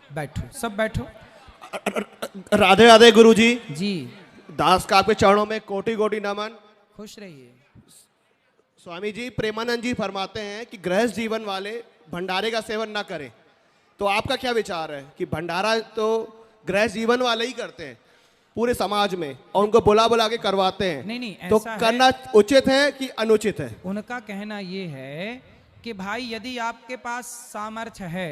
बैठो, सब बैठो। राधे राधे गुरुजी। जी, दास का आपके चरणों में कोटि कोटि नमन। खुश रहिए। स्वामी जी प्रेमानंद जी फरमाते हैं कि गृहस्थ जीवन वाले भंडारे का सेवन ना करें, तो आपका क्या विचार है कि भंडारा तो गृहस्थ जीवन वाले ही करते हैं पूरे समाज में और उनको बुला बुला के करवाते हैं, नहीं, नहीं, तो ऐसा करना उचित है कि अनुचित है? उनका कहना ये है कि भाई यदि आपके पास सामर्थ्य है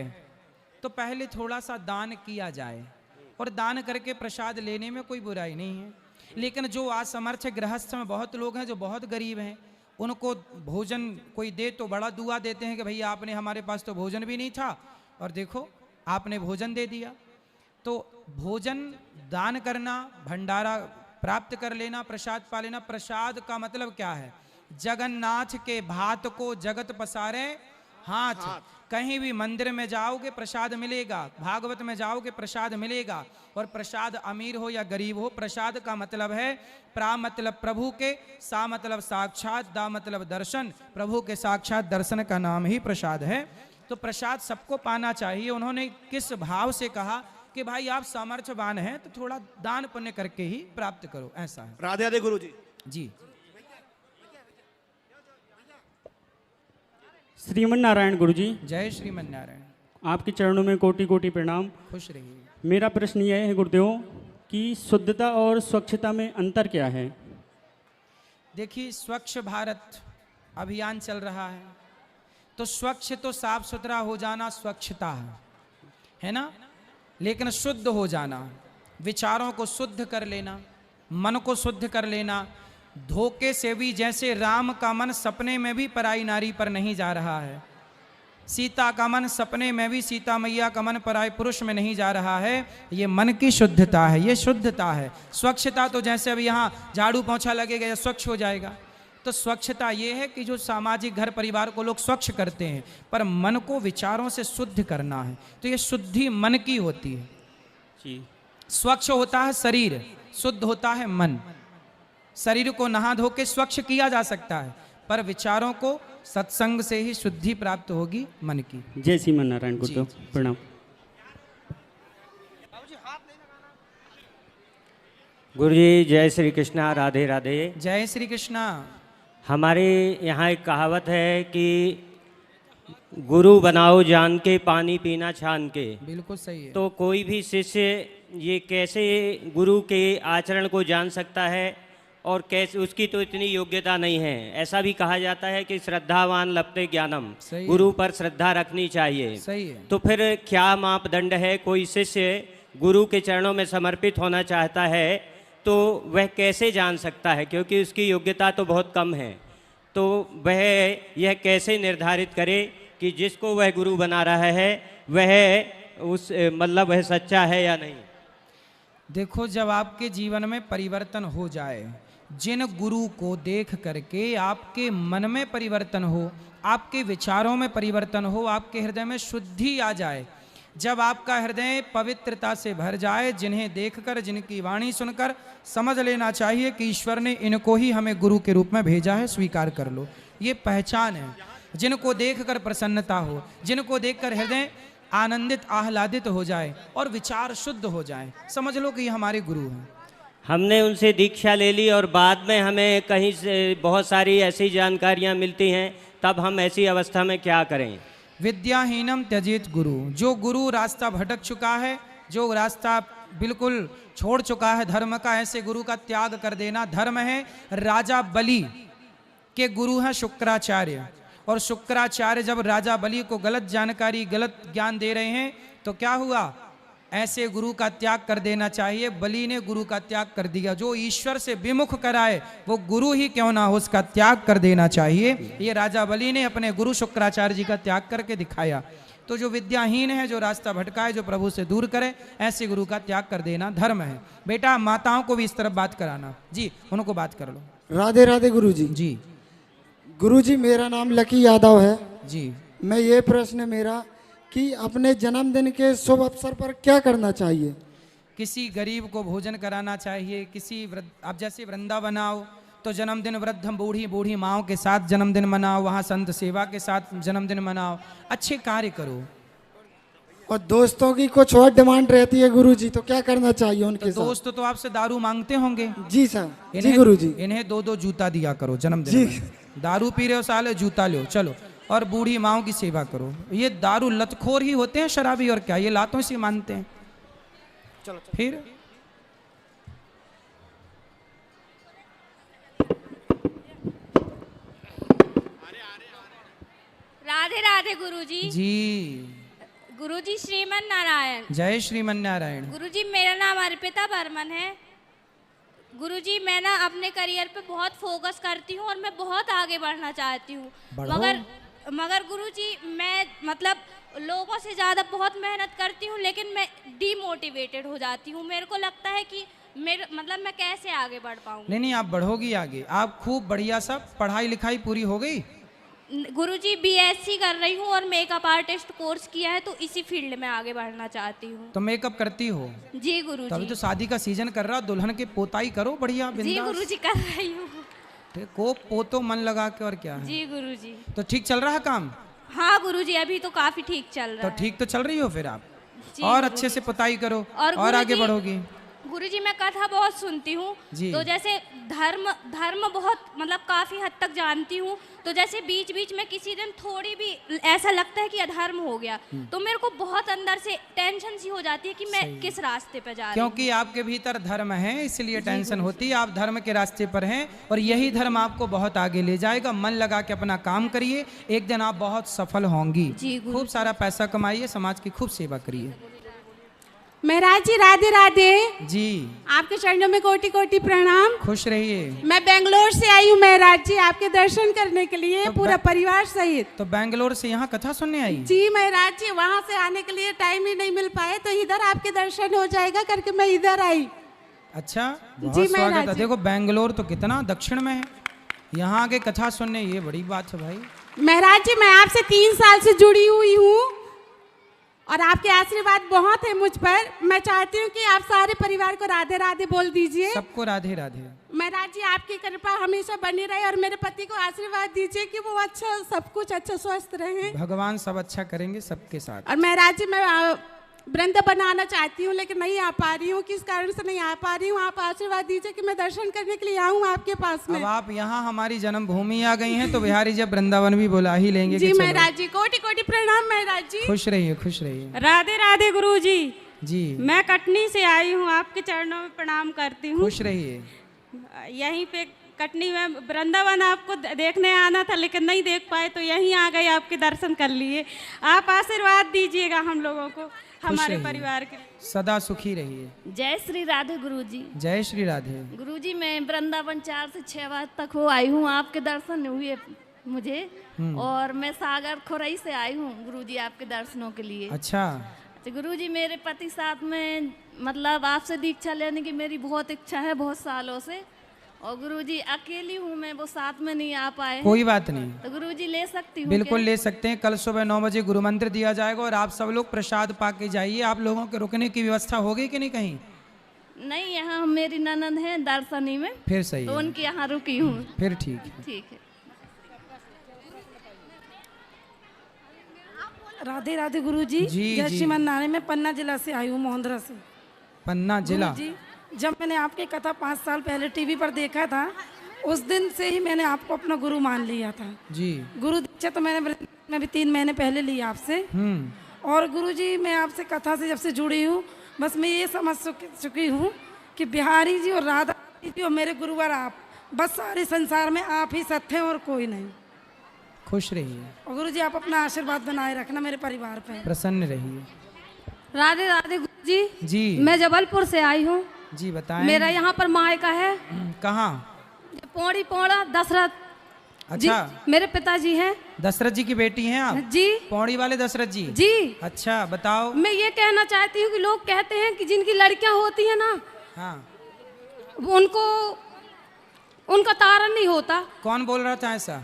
तो पहले थोड़ा सा दान किया जाए, और दान करके प्रसाद लेने में कोई बुराई नहीं है। लेकिन जो असमर्थ गृहस्थ में बहुत लोग हैं जो बहुत गरीब हैं, उनको भोजन कोई दे तो बड़ा दुआ देते हैं कि भैया आपने, हमारे पास तो भोजन भी नहीं था और देखो आपने भोजन दे दिया। तो भोजन दान करना, भंडारा प्राप्त कर लेना, प्रसाद पा लेना। प्रसाद का मतलब क्या है? जगन्नाथ के भात को जगत पसारे हाथ। कहीं भी मंदिर में जाओगे प्रसाद मिलेगा, भागवत में जाओगे प्रसाद मिलेगा। और प्रसाद अमीर हो या गरीब हो, प्रसाद का मतलब है प्रा मतलब प्रभु के, सा मतलब साक्षात, दा मतलब दर्शन। प्रभु के साक्षात दर्शन का नाम ही प्रसाद है। तो प्रसाद सबको पाना चाहिए। उन्होंने किस भाव से कहा कि भाई आप सामर्थ्यवान हैं तो थोड़ा दान पुण्य करके ही प्राप्त करो, ऐसा है। राधे राधे गुरुजी। जी, श्रीमन नारायण गुरुजी, जय श्रीमन नारायण। आपके चरणों में कोटि कोटि प्रणाम। खुश रहिए। मेरा प्रश्न यह है गुरुदेव कि शुद्धता और स्वच्छता में अंतर क्या है? देखिए, स्वच्छ भारत अभियान चल रहा है, तो स्वच्छ तो साफ सुथरा हो जाना स्वच्छता है ना? लेकिन शुद्ध हो जाना, विचारों को शुद्ध कर लेना, मन को शुद्ध कर लेना। धोखे से भी, जैसे राम का मन सपने में भी पराई नारी पर नहीं जा रहा है, सीता का मन सपने में भी सीता मैया का मन पराई पुरुष में नहीं जा रहा है, ये मन की शुद्धता है, ये शुद्धता है। स्वच्छता तो जैसे अभी यहाँ झाड़ू पोंछा लगेगा या स्वच्छ हो जाएगा, तो स्वच्छता ये है कि जो सामाजिक घर परिवार को लोग स्वच्छ करते हैं, पर मन को विचारों से शुद्ध करना है, तो ये शुद्धि मन की होती है। जी, स्वच्छ होता है शरीर, शुद्ध होता है मन। शरीर को नहा धो के स्वच्छ किया जा सकता है, पर विचारों को सत्संग से ही शुद्धि प्राप्त होगी मन की। जय श्रीमन नारायण गुरुदेव, प्रणाम। गुरुजी जय श्री कृष्णा, राधे राधे। जय श्री कृष्णा। हमारे यहाँ एक कहावत है कि गुरु बनाओ जान के, पानी पीना छान के। बिल्कुल सही है। तो कोई भी शिष्य ये कैसे गुरु के आचरण को जान सकता है, और कैसे, उसकी तो इतनी योग्यता नहीं है। ऐसा भी कहा जाता है कि श्रद्धावान लभते ज्ञानम, गुरु पर श्रद्धा रखनी चाहिए। सही है। तो फिर क्या मापदंड है? कोई शिष्य गुरु के चरणों में समर्पित होना चाहता है तो वह कैसे जान सकता है, क्योंकि उसकी योग्यता तो बहुत कम है, तो वह यह कैसे निर्धारित करे कि जिसको वह गुरु बना रहा है वह उस मतलब वह सच्चा है या नहीं? देखो, जब आपके जीवन में परिवर्तन हो जाए, जिन गुरु को देख करके आपके मन में परिवर्तन हो, आपके विचारों में परिवर्तन हो, आपके हृदय में शुद्धि आ जाए, जब आपका हृदय पवित्रता से भर जाए, जिन्हें देखकर, जिनकी वाणी सुनकर समझ लेना चाहिए कि ईश्वर ने इनको ही हमें गुरु के रूप में भेजा है, स्वीकार कर लो, ये पहचान है। जिनको देखकर प्रसन्नता हो, जिनको देखकर हृदय आनंदित आह्लादित हो जाए और विचार शुद्ध हो जाए, समझ लो कि ये हमारे गुरु हैं। हमने उनसे दीक्षा ले ली और बाद में हमें कहीं से बहुत सारी ऐसी जानकारियां मिलती हैं, तब हम ऐसी अवस्था में क्या करें? विद्याहीनम त्यजेत गुरु। जो गुरु रास्ता भटक चुका है, जो रास्ता बिल्कुल छोड़ चुका है धर्म का, ऐसे गुरु का त्याग कर देना धर्म है। राजा बलि के गुरु हैं शुक्राचार्य, और शुक्राचार्य जब राजा बलि को गलत जानकारी, गलत ज्ञान दे रहे हैं, तो क्या हुआ? ऐसे गुरु का त्याग कर देना चाहिए। बलि ने गुरु का त्याग कर दिया। जो ईश्वर से विमुख कराए वो गुरु ही क्यों ना हो, उसका त्याग कर देना चाहिए। ये राजा बलि ने अपने गुरु शुक्राचार्य जी का त्याग करके दिखाया। तो जो विद्याहीन है, जो रास्ता भटकाए, जो प्रभु से दूर करे, ऐसे गुरु का त्याग कर देना धर्म है। बेटा, माताओं को भी इस तरफ बात कराना जी, उनको बात कर लो। राधे राधे गुरुजी। जी गुरुजी, मेरा नाम लकी यादव है जी। मैं ये प्रश्न मेरा कि अपने जन्मदिन के शुभ अवसर पर क्या करना चाहिए? किसी गरीब को भोजन कराना चाहिए। किसी आप जैसे वृंदावन आओ तो जन्मदिन वृद्ध बूढ़ी माओं के साथ जन्मदिन मनाओ, वहाँ संत सेवा के साथ जन्मदिन मनाओ, अच्छे कार्य करो। और दोस्तों की कुछ और डिमांड रहती है गुरुजी, तो क्या करना चाहिए उनके साथ? दोस्त तो आपसे दारू मांगते होंगे। जी सर, जी गुरुजी। इन्हें 2-2 जूता दिया करो जन्मदिन में। दारू पी रहे हो साले, जूता लो चलो। और बूढ़ी माओ की सेवा करो। ये दारू लतखोर ही होते हैं शराबी, और क्या, ये लातों से मानते हैं। चलो फिर राधे राधे गुरुजी। जी, गुरुजी श्रीमन नारायण। जय श्रीमन नारायण। गुरुजी मेरा नाम अर्पिता बर्मन है। गुरुजी मैं ना अपने करियर पे बहुत फोकस करती हूँ और मैं बहुत आगे बढ़ना चाहती हूँ, मगर गुरुजी मैं मतलब लोगों से ज़्यादा बहुत मेहनत करती हूँ, लेकिन मैं डीमोटिवेटेड हो जाती हूँ। मेरे को लगता है कि मेरे मतलब मैं कैसे आगे बढ़ पाऊँ। नहीं, आप बढ़ोगी आगे। आप खूब बढ़िया, सब पढ़ाई लिखाई पूरी हो गई? गुरुजी बीएससी कर रही हूँ और मेकअप आर्टिस्ट कोर्स किया है, तो इसी फील्ड में आगे बढ़ना चाहती हूँ। तो मेकअप करती हो? जी गुरुजी। तभी तो शादी का सीजन कर रहा, दुल्हन के पोताई करो बढ़िया जी बिंदास। गुरुजी कर रही हूँ। को पोतो मन लगा के, और क्या है। जी गुरुजी। तो ठीक चल रहा है काम? हाँ गुरुजी अभी तो काफी ठीक चल रहा तो है। ठीक तो चल रही हो फिर आप, जी और गुरुजी। अच्छे से पुताई करो और और आगे गुरुजी- बढ़ोगी। गुरुजी मैं कथा बहुत सुनती हूँ, जी। तो जैसे धर्म बहुत मतलब काफी हद तक जानती हूँ, तो जैसे बीच बीच में किसी दिन थोड़ी भी ऐसा लगता है कि अधर्म हो गया, तो मेरे को बहुत अंदर से टेंशन सी हो जाती है कि मैं किस रास्ते पे जा रही हूँ। क्योंकि आपके भीतर धर्म है, इसलिए टेंशन होती है। आप धर्म के रास्ते पर हैं और यही धर्म आपको बहुत आगे ले जाएगा। मन लगा के अपना काम करिए, एक दिन आप बहुत सफल होंगी। जी गुरु। खूब सारा पैसा कमाइए, समाज की खूब सेवा करिए। महाराज जी राधे राधे। जी, आपके चरणों में कोटि कोटि प्रणाम। खुश रहिए। मैं बेंगलोर से आई हूँ महाराज जी आपके दर्शन करने के लिए, तो पूरा परिवार सहित। तो बेंगलोर से यहाँ कथा सुनने आई? जी महाराज जी, वहाँ से आने के लिए टाइम ही नहीं मिल पाए, तो इधर आपके दर्शन हो जाएगा करके मैं इधर आई। अच्छा, जी, बहुत स्वागत महाराज है। जी। देखो बेंगलोर तो कितना दक्षिण में है, यहाँ आके कथा सुनने, ये बड़ी बात है भाई। महाराज जी मैं आपसे 3 साल से जुड़ी हुई हूँ और आपके आशीर्वाद बहुत है मुझ पर। मैं चाहती हूँ कि आप सारे परिवार को राधे राधे बोल दीजिए। सबको राधे राधे। महाराज जी आपकी कृपा हमेशा बनी रहे और मेरे पति को आशीर्वाद दीजिए कि वो अच्छा, सब कुछ अच्छा, स्वस्थ रहे। भगवान सब अच्छा करेंगे सबके साथ। और महाराज जी मैं वृंदावन आना चाहती हूँ, लेकिन नहीं आ पा रही हूँ। किस कारण से नहीं आ पा रही हूँ, आप आशीर्वाद दीजिए कि मैं दर्शन करने के लिए आऊँ आपके पास में। अब आप यहाँ हमारी जन्मभूमि आ गई हैं, तो बिहारी जब वृंदावन भी बुला ही लेंगे। जी कि चलो। महाराज जी कोटि कोटि प्रणाम महाराज जी। खुश रहिए, खुश रहिए। राधे राधे गुरुजी। जी, मैं कटनी से आई हूँ, आपके चरणों में प्रणाम करती हूँ। खुश रहिए। यहीं पे कटनी में वृंदावन आपको देखने आना था, लेकिन नहीं देख पाए, तो यहीं आ गए, आपके दर्शन कर लिए। आप आशीर्वाद दीजिएगा हम लोगों को, हमारे रहिए। परिवार के। सदा सुखी रहिए। जय श्री राधे गुरुजी। जय श्री राधे। गुरुजी मैं वृंदावन 4 से 6 बार तक हो आई हूँ, आपके दर्शन हुए मुझे, और मैं सागर खोरई से आई हूँ गुरुजी आपके दर्शनों के लिए। अच्छा, तो गुरुजी मेरे पति साथ में मतलब आपसे दीक्षा लेने की मेरी बहुत इच्छा है बहुत सालों से, और गुरुजी अकेली हूँ मैं, वो साथ में नहीं आ पाए हैं। कोई बात नहीं, तो गुरुजी ले सकती हूँ बिल्कुल क्या? ले सकते हैं। कल सुबह 9 बजे गुरु मंत्र दिया जाएगा और आप सब लोग प्रसाद पाके जाइए। आप लोगों के रुकने की व्यवस्था होगी कि नहीं कहीं? नहीं, यहाँ मेरी ननद है दर्शनी में, फिर सही तो है, उनके यहाँ रुकी हूँ। फिर ठीक है। ठीक है। राधे राधे गुरुजी। जी, जय जी। श्रीमन नारायण। मैं पन्ना जिला से आई हूँ, मोहन्द्रा से। पन्ना जिला। जी, जब मैंने आपकी कथा 5 साल पहले टीवी पर देखा था, उस दिन से ही मैंने आपको अपना गुरु मान लिया था। जी। गुरु दीक्षा तो मैं भी 3 महीने पहले ली आपसे। और गुरुजी मैं आपसे कथा से जब से जुड़ी हूँ, बस मैं ये समझ चुकी हूँ कि बिहारी जी और राधा जी और मेरे गुरुवर आप, बस सारे संसार में आप ही सत्य हैं और कोई नहीं। खुश रहिए, और गुरुजी आप अपना आशीर्वाद बनाए रखना मेरे परिवार पे। प्रसन्न रहिए। राधे राधे गुरुजी। जी। मैं जबलपुर से आई हूँ। जी बताएं। मेरा यहाँ पर मायका है कहाँ? पौड़ी पौड़ा दशरथ जी, अच्छा, मेरे पिताजी हैं। दशरथ जी की बेटी हैं आप? जी पौड़ी वाले दशरथ जी? जी। अच्छा, बताओ। मैं ये कहना चाहती हूँ कि लोग कहते हैं कि जिनकी लड़कियां होती हैं ना, हाँ, उनको उनका तारण नहीं होता। कौन बोल रहा था ऐसा?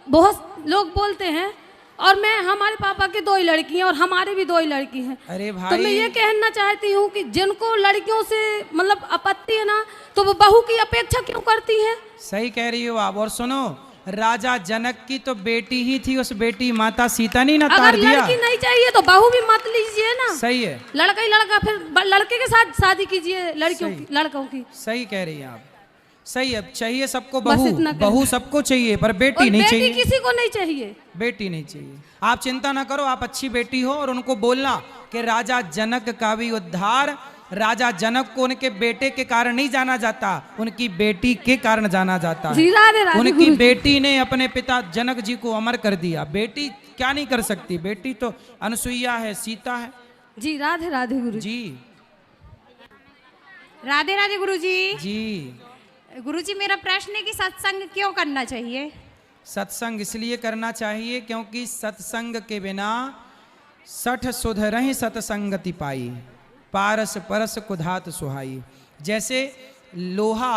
बहुत लोग बोलते हैं, और मैं, हमारे पापा की 2 ही लड़की हैं और हमारे भी 2 ही लड़की हैं। अरे तो मैं भाई, ये कहना चाहती हूँ कि जिनको लड़कियों से मतलब आपत्ति है ना, तो वो बहू की अपेक्षा क्यों करती हैं? सही कह रही हो आप। और सुनो, राजा जनक की तो बेटी ही थी, उस बेटी माता सीता ने ना तार अगर दिया। लड़की नहीं चाहिए तो बहू भी मत लीजिए ना। सही है, लड़का ही लड़का, फिर लड़के के साथ शादी कीजिए लड़कियों की, लड़कों की। सही कह रही हैं आप, सही है। चाहिए सबको बस बहू, इतना बहू सबको चाहिए, पर बेटी और नहीं बेटी चाहिए, किसी को नहीं चाहिए। बेटी नहीं चाहिए। आप चिंता ना करो, आप अच्छी बेटी हो और उनको बोलना कि राजा जनक का भी उद्धार, राजा जनक को उनके बेटे के कारण नहीं जाना जाता, उनकी बेटी के कारण जाना जाता जी, है। राधे राधे उनकी गुरुजी। बेटी ने अपने पिता जनक जी को अमर कर दिया। बेटी क्या नहीं कर सकती, बेटी तो अनसुईया है, सीता है। जी राधे राधे गुरु जी राधे राधे गुरुजी। जी। गुरुजी मेरा प्रश्न है कि सत्संग क्यों करना चाहिए? सत्संग इसलिए करना चाहिए क्योंकि सत्संग के बिना सठ सुध रही सत्संगति पाई, पारस परस कुधात सुहाई। जैसे लोहा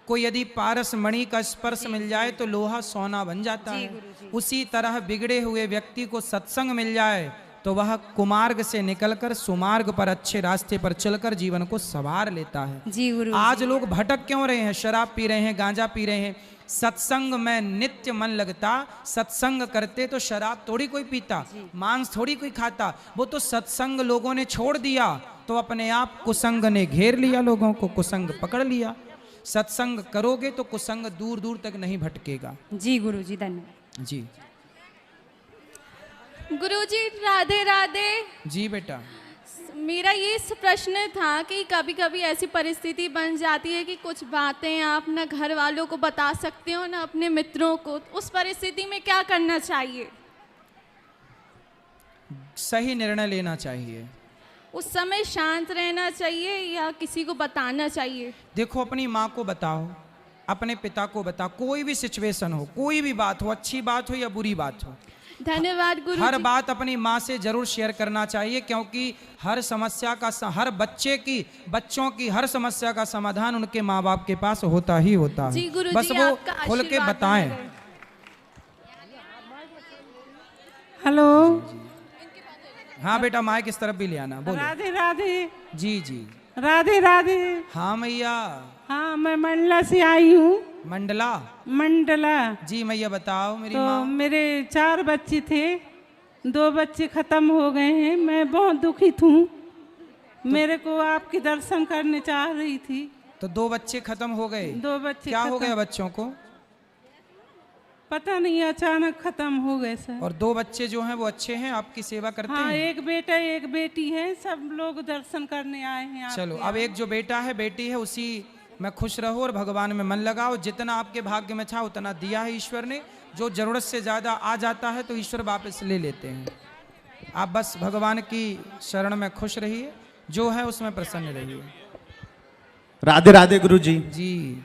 को यदि पारस मणि का स्पर्श मिल जाए तो लोहा सोना बन जाता है, उसी तरह बिगड़े हुए व्यक्ति को सत्संग मिल जाए तो वह कुमार्ग से निकलकर सुमार्ग पर अच्छे रास्ते पर चलकर जीवन को संवार लेता है। जी गुरु। आज लोग भटक क्यों रहे हैं, शराब पी रहे हैं, गांजा पी रहे हैं। सत्संग में नित्य मन लगता, सत्संग करते तो शराब थोड़ी कोई पीता, मांस थोड़ी कोई खाता, वो तो सत्संग लोगों ने छोड़ दिया तो अपने आप कुसंग ने घेर लिया, लोगों को कुसंग पकड़ लिया। सत्संग करोगे तो कुसंग दूर दूर तक नहीं भटकेगा। जी गुरुजी, धन्यवाद। जी गुरुजी राधे राधे। जी बेटा, मेरा ये प्रश्न था कि कभी कभी ऐसी परिस्थिति बन जाती है कि कुछ बातें आप न घर वालों को बता सकते हो न अपने मित्रों को, उस परिस्थिति में क्या करना चाहिए? सही निर्णय लेना चाहिए। उस समय शांत रहना चाहिए या किसी को बताना चाहिए? देखो, अपनी माँ को बताओ, अपने पिता को बताओ, कोई भी सिचुएशन हो, कोई भी बात हो, अच्छी बात हो या बुरी बात हो, धन्यवाद गुरु। हर बात अपनी माँ से जरूर शेयर करना चाहिए, क्योंकि हर समस्या का हर बच्चों की हर समस्या का समाधान उनके माँ बाप के पास होता ही होता है। जी गुरुजी, बस वो आपका खुल के आशीर्वाद बताएं। बना रहे। हेलो। हाँ बेटा, माइक इस तरफ भी ले आना, बोलो। राधे राधे। जी जी। राधे राधे। हाँ मैया। हाँ, मैं मंडला से आई हूँ। मंडला? मंडला। जी मैया, बताओ। मेरी तो माँ, मेरे 4 बच्चे थे, 2 बच्चे खत्म हो गए हैं, मैं बहुत दुखित हूँ। मेरे को आपके दर्शन करने चाह रही थी। तो 2 बच्चे खत्म हो गए? 2 बच्चे क्या हो खत्म। गया बच्चों को? पता नहीं, अचानक खत्म हो गए सर। और 2 बच्चे जो हैं वो अच्छे हैं, आपकी सेवा करते हाँ, हैं? एक बेटा एक बेटी है, सब लोग दर्शन करने आए हैं आपके चलो, अब यहाँ। एक जो बेटा है बेटी है, उसी में खुश रहो और भगवान में मन लगाओ। जितना आपके भाग्य में था उतना दिया है ईश्वर ने। जो जरूरत से ज्यादा आ जाता है तो ईश्वर वापस ले लेते हैं। आप बस भगवान की शरण में खुश रहिए, जो है उसमें प्रसन्न रहिए। राधे राधे गुरुजी। जी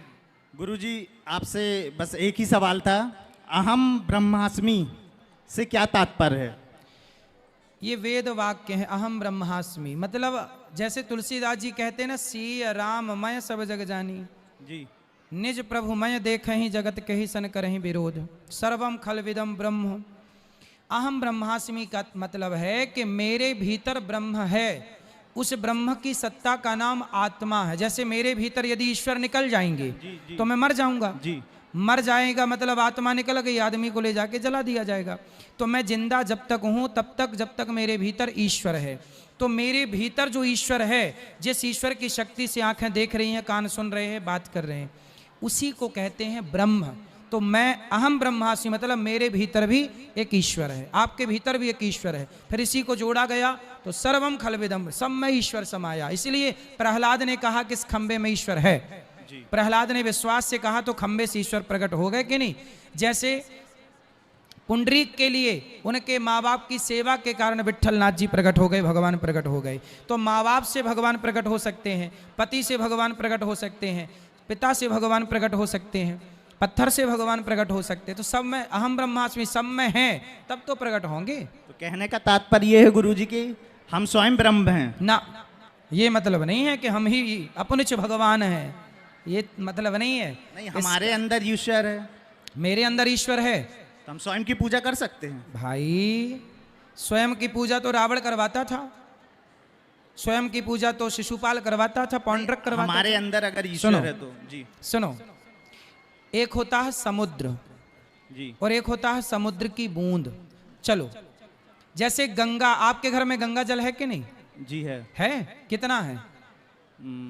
गुरुजी, आपसे बस एक ही सवाल था, अहम ब्रह्मास्मि से क्या तात्पर्य है? ये वेद वाक्य है, अहम ब्रह्मास्मि। मतलब जैसे तुलसीदास जी कहते हैं ना, सीय राम मैं सब जग जानी, जी निज प्रभु मैं देख ही जगत के ही सन करही विरोध, सर्वम खल विदम ब्रह्म। अहम ब्रह्मास्मि का मतलब है कि मेरे भीतर ब्रह्म है, उस ब्रह्म की सत्ता का नाम आत्मा है। जैसे मेरे भीतर यदि ईश्वर निकल जाएंगे तो मैं मर जाऊंगा। जी। मर जाएगा मतलब आत्मा निकल गई, आदमी को ले जाके जला दिया जाएगा। तो मैं जिंदा जब तक हूं तब तक, जब तक मेरे भीतर ईश्वर है। तो मेरे भीतर जो ईश्वर है, जिस ईश्वर की शक्ति से आंखें देख रही हैं, कान सुन रहे हैं, बात कर रहे हैं, उसी को कहते हैं ब्रह्म। तो मैं अहम ब्रह्मास्मि मतलब मेरे भीतर भी एक ईश्वर है, आपके भीतर भी एक ईश्वर है। फिर इसी को जोड़ा गया तो सर्वम खलविदम, सब में ईश्वर समाया। इसलिए प्रहलाद ने कहा कि इस खंबे में ईश्वर है। प्रहलाद ने विश्वास से कहा तो खंबे से ईश्वर प्रकट हो गए कि नहीं। जैसे पुंडरीक के लिए उनके माँ बाप की सेवा के कारण विट्ठलनाथ जी प्रकट हो गए, भगवान प्रकट हो गए। तो माँ बाप से भगवान प्रकट हो सकते हैं, पति से भगवान प्रकट हो सकते हैं, पिता से भगवान प्रकट हो सकते हैं, पत्थर से भगवान प्रकट हो सकते हैं। तो सब में अहम ब्रह्मास्मि, सब में हैं, तब तो प्रकट होंगे। तो कहने का तात्पर्य ये है गुरुजी कि हम स्वयं ब्रह्म हैं ना, ये मतलब नहीं है कि हम ही अपनिच भगवान हैं, ये मतलब नहीं है। नहीं, हमारे अंदर ईश्वर है, मेरे अंदर ईश्वर है, तो हम स्वयं की पूजा कर सकते हैं। भाई स्वयं की पूजा तो रावण करवाता था, स्वयं की पूजा तो शिशुपाल करवाता था, पौंड्रक करवाता हमारे था। अंदर अगर ईश्वर है तो जी सुनो, एक होता है समुद्र जी और एक होता है समुद्र की बूंद। चलो, जैसे गंगा, आपके घर में गंगा जल है कि नहीं? जी है। कितना है?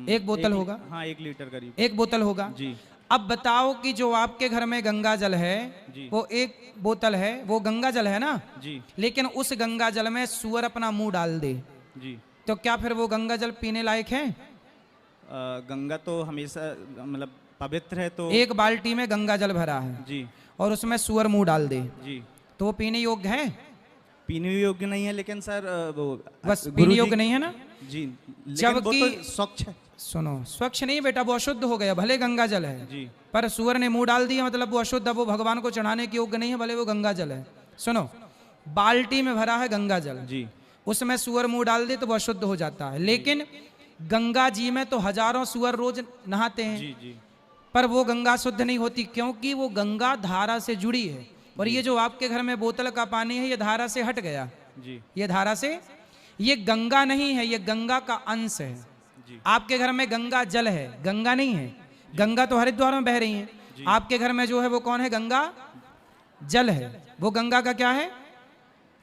एक बोतल होगा। हाँ, 1 लीटर करीब। एक बोतल होगा जी। अब बताओ कि जो आपके घर में गंगा जल है वो 1 बोतल है, वो गंगा जल है ना जी। लेकिन उस गंगा जल में सूअर अपना मुंह डाल दे जी, तो क्या फिर वो गंगा जल पीने लायक है? गंगा तो हमेशा मतलब पवित्र है, तो 1 बाल्टी में गंगा जल भरा है जी और उसमें सूअर मुंह डाल दे जी, तो वो पीने योग्य है? पीने योग्य नहीं है, लेकिन सर वो बस पीने योग्य नहीं है ना जी, जबकि वो तो स्वच्छ है। सुनो, स्वच्छ नहीं बेटा, वो अशुद्ध हो गया, भले गंगा जल है जी। पर सूअर ने मुंह डाल दिया मतलब वो अशुद्ध, वो भगवान को चढ़ाने के योग्य नहीं है, भले वो गंगा जल है। सुनो, बाल्टी में भरा है गंगा जल जी, उसमें सूअर मुंह डाल दे तो वो अशुद्ध हो जाता है, लेकिन गंगा जी में तो हजारों सूअर रोज नहाते हैं जी जी, पर वो गंगा शुद्ध नहीं होती क्योंकि वो गंगा धारा से जुड़ी है। और ये जो आपके घर में बोतल का पानी है ये धारा से हट गया जी, ये धारा से, ये गंगा नहीं है, ये गंगा का अंश है। आपके घर में गंगा जल है, गंगा नहीं है। गंगा तो हरिद्वार में बह रही है, आपके घर में जो है वो कौन है? गंगा जल है। वो गंगा का क्या है?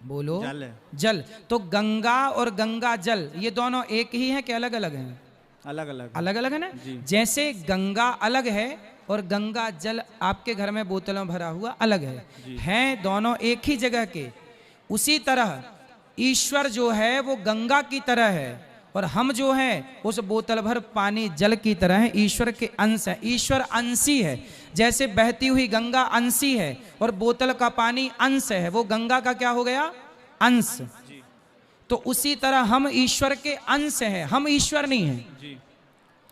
बोलो। जल है। जल। तो गंगा और गंगा जल ये दोनों एक ही है कि अलग अलग हैं? अलग अलग, अलग अलग है ना। जैसे गंगा अलग है और गंगा जल आपके घर में बोतलों भरा हुआ अलग है, हैं दोनों एक ही जगह के। उसी तरह ईश्वर जो है वो गंगा की तरह है और हम जो हैं उस बोतल भर पानी जल की तरह हैं, ईश्वर के अंश है। ईश्वर अंशी है, जैसे बहती हुई गंगा अंशी है और बोतल का पानी अंश है, वो गंगा का क्या हो गया? अंश। तो उसी तरह हम ईश्वर के अंश हैं, हम ईश्वर नहीं हैं।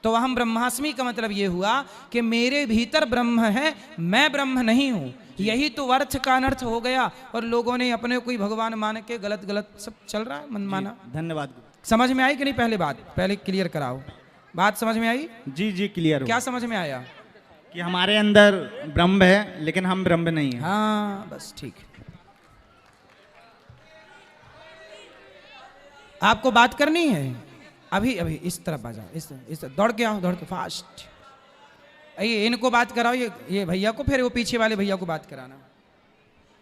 तो हम ब्रह्मास्मि का मतलब ये हुआ कि मेरे भीतर ब्रह्म है, मैं ब्रह्म नहीं हूं। यही तो अर्थ का अनर्थ हो गया और लोगों ने अपने कोई भगवान मान के गलत गलत सब चल रहा है, मन माना। धन्यवाद। समझ में आई कि नहीं? पहले बात पहले क्लियर कराओ, बात समझ में आई? जी जी, क्लियर। क्या समझ में आया? कि हमारे अंदर ब्रह्म है लेकिन हम ब्रह्म नहीं है। हाँ बस ठीक है। आपको बात करनी है अभी अभी इस तरफ आ जाओ, इस दौड़ के आओ, दौड़ के फास्ट। ये इनको बात कराओ, ये भैया को, फिर वो पीछे वाले भैया को बात कराना।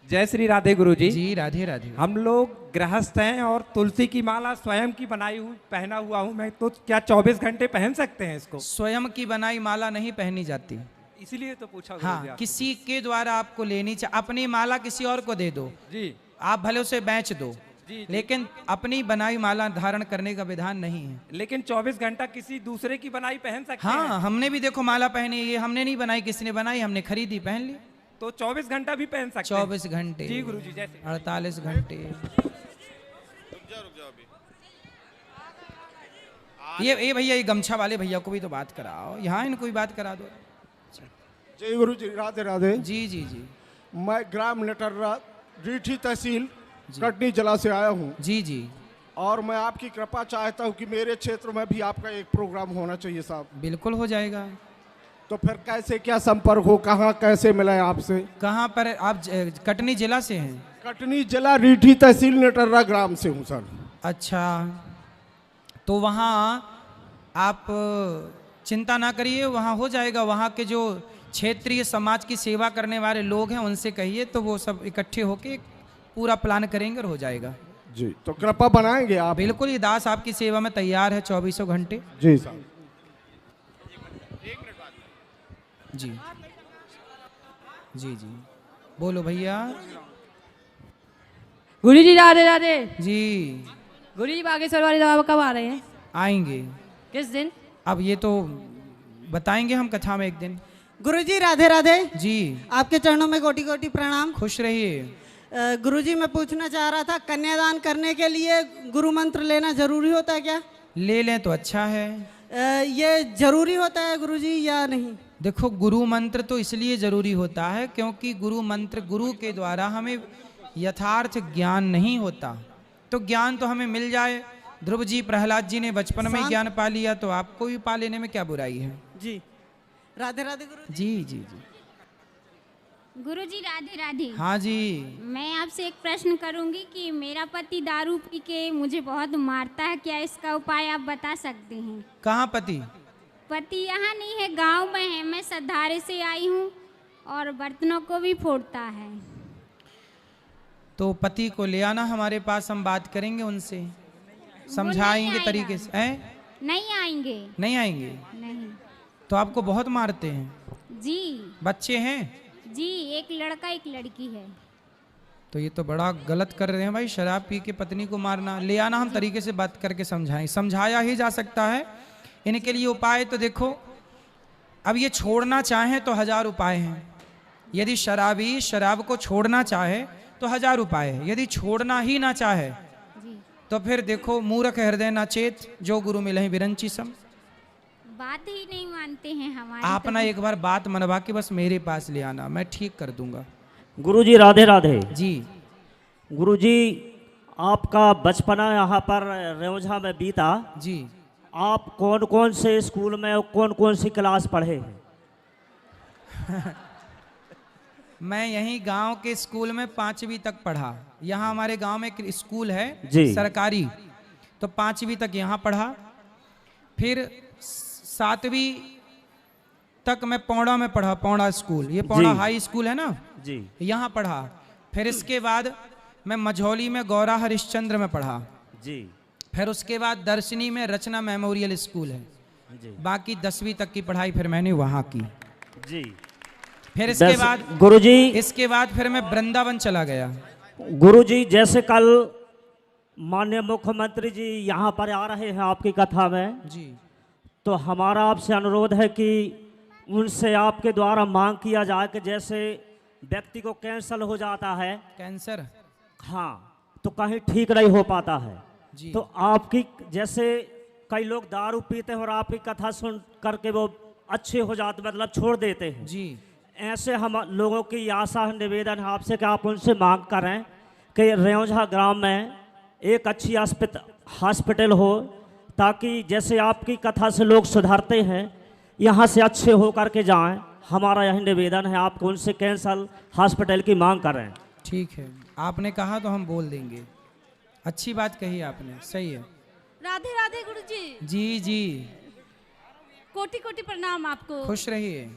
जय श्री राधे गुरुजी। जी राधे राधे। हम लोग गृहस्थ हैं और तुलसी की माला स्वयं की बनाई हुई पहना हुआ हूँ मैं, तो क्या 24 घंटे पहन सकते हैं इसको? स्वयं की बनाई माला नहीं पहनी जाती, इसीलिए तो पूछा। हाँ, किसी के द्वारा आपको लेनी चाहिए। अपनी माला किसी और को दे दो जी, आप भले उसे बेच दो जी, लेकिन अपनी बनाई माला धारण करने का विधान नहीं है। लेकिन 24 घंटा किसी दूसरे की बनाई पहन सकते हैं? हाँ, हमने भी देखो माला पहनी, ये हमने नहीं बनाई, किसने बनाई? हमने खरीदी, पहन ली। तो 24 घंटा भी पहन सकते हैं? 24 घंटे जी गुरुजी, जैसे 48 घंटे। ये भैया, ये गमछा वाले भैया को भी तो बात कराओ, यहाँ इनको भी बात करा दो। जय गुरु जी, राधे राधे। जी जी जी। मैं ग्राम नटर्रा, रीठी तहसील, कटनी जिला से आया हूँ। जी जी। और मैं आपकी कृपा चाहता हूँ कि मेरे क्षेत्र में भी आपका एक प्रोग्राम होना चाहिए साहब। बिल्कुल हो जाएगा। तो फिर कैसे क्या संपर्क हो, कहाँ कैसे मिला है आपसे? कहाँ पर आप? कटनी जिला से हैं? कटनी जिला, रीठी तहसील, नटर्रा ग्राम से हूँ सर। अच्छा, तो वहाँ आप चिंता ना करिए, वहाँ हो जाएगा। वहाँ के जो क्षेत्रीय समाज की सेवा करने वाले लोग हैं उनसे कहिए तो वो सब इकट्ठे होके पूरा प्लान करेंगे और हो जाएगा। जी, तो कृपा बनाएंगे आप? बिल्कुल, ये दास आपकी सेवा में तैयार है 24 घंटे। जी साहब। जी जी जी, बोलो भैया। गुरु जी राधे राधे। जी गुरु जी बागेश्वर वाली दवा कब आ रहे हैं? आएंगे। किस दिन? अब ये तो बताएंगे हम कथा में एक दिन। गुरुजी राधे राधे। जी, आपके चरणों में कोटि कोटि प्रणाम। खुश रहिए। गुरुजी मैं पूछना चाह रहा था, कन्यादान करने के लिए गुरु मंत्र लेना जरूरी होता है क्या? ले लें तो अच्छा है। ये जरूरी होता है गुरुजी या नहीं? देखो, गुरु मंत्र तो इसलिए जरूरी होता है क्योंकि गुरु मंत्र, गुरु के द्वारा हमें यथार्थ ज्ञान नहीं होता। तो ज्ञान तो हमें मिल जाए। ध्रुव जी, प्रहलाद जी ने बचपन में ज्ञान पा लिया तो आपको भी पा लेने में क्या बुराई है? जी राधे राधे गुरु जी। जी जी। गुरुजी राधे राधे। हाँ जी। मैं आपसे एक प्रश्न करूंगी कि मेरा पति दारू पी के मुझे बहुत मारता है, क्या इसका उपाय आप बता सकते हैं? कहाँ पति? पति यहाँ नहीं है, गांव में है। मैं सद्धारे से आई हूँ और बर्तनों को भी फोड़ता है। तो पति को ले आना हमारे पास, हम बात करेंगे उनसे, समझाएंगे तरीके से। हैं? नहीं आएंगे। नहीं आएंगे? नहीं। तो आपको बहुत मारते हैं? जी। बच्चे हैं? जी, एक लड़का एक लड़की है। तो ये तो बड़ा गलत कर रहे हैं भाई, शराब पी के पत्नी को मारना। ले आना, हम तरीके से बात करके समझाएं, समझाया ही जा सकता है। इनके लिए उपाय तो देखो, अब ये छोड़ना चाहें तो 1000 उपाय हैं। यदि शराबी शराब को छोड़ना चाहे तो 1000 उपाय है। यदि छोड़ना ही ना चाहे तो फिर देखो, मूर्ख हृदय ना चेत, जो गुरु मिले विरंची सम। बात ही नहीं मानते हैं हमारी। आप ना एक बार बात मनवा के बस मेरे पास ले आना, मैं ठीक कर दूंगा। गुरुजी राधे राधे। जी गुरुजी, आपका बचपना यहाँ पर रेवझा में बीता जी। आप कौन कौन से स्कूल में और कौन कौन सी क्लास पढ़े हैं? मैं यहीं गांव के स्कूल में 5वीं तक पढ़ा। यहाँ हमारे गांव में एक स्कूल है सरकारी, तो 5वीं तक यहाँ पढ़ा। फिर 7वीं तक मैं पौड़ा में पढ़ा, पौड़ा स्कूल, ये पौड़ा हाई स्कूल है ना जी, यहाँ पढ़ा। फिर इसके बाद मैं मझौली में गौरा हरिश्चंद्र में पढ़ा जी। फिर उसके बाद दर्शनी में रचना मेमोरियल स्कूल है जी। बाकी 10वीं तक की पढ़ाई फिर मैंने वहाँ की जी। फिर इसके बाद गुरुजी, इसके बाद फिर मैं वृंदावन चला गया। गुरुजी, जैसे कल माननीय मुख्यमंत्री जी यहाँ पर आ रहे हैं आपकी कथा में जी, तो हमारा आपसे अनुरोध है कि उनसे आपके द्वारा मांग किया जाए कि जैसे व्यक्ति को कैंसर हो जाता है, कैंसर, हाँ, तो कहीं ठीक नहीं हो पाता है जी। तो आपकी जैसे कई लोग दारू पीते हैं और आपकी कथा सुन करके वो अच्छे हो जाते, मतलब छोड़ देते हैं जी। ऐसे हम लोगों की आशा निवेदन है आपसे कि आप उनसे मांग करें कि रेवझा ग्राम में एक अच्छी हॉस्पिटल हो, ताकि जैसे आपकी कथा से लोग सुधरते हैं यहाँ से अच्छे हो करके जाएं। हमारा यही निवेदन है, आपको उनसे कैंसर हॉस्पिटल की मांग करें। ठीक है, आपने कहा तो हम बोल देंगे। अच्छी बात कही आपने, सही है। राधे राधे गुरुजी। जी जी, कोटि कोटि प्रणाम आपको। खुश रहिए।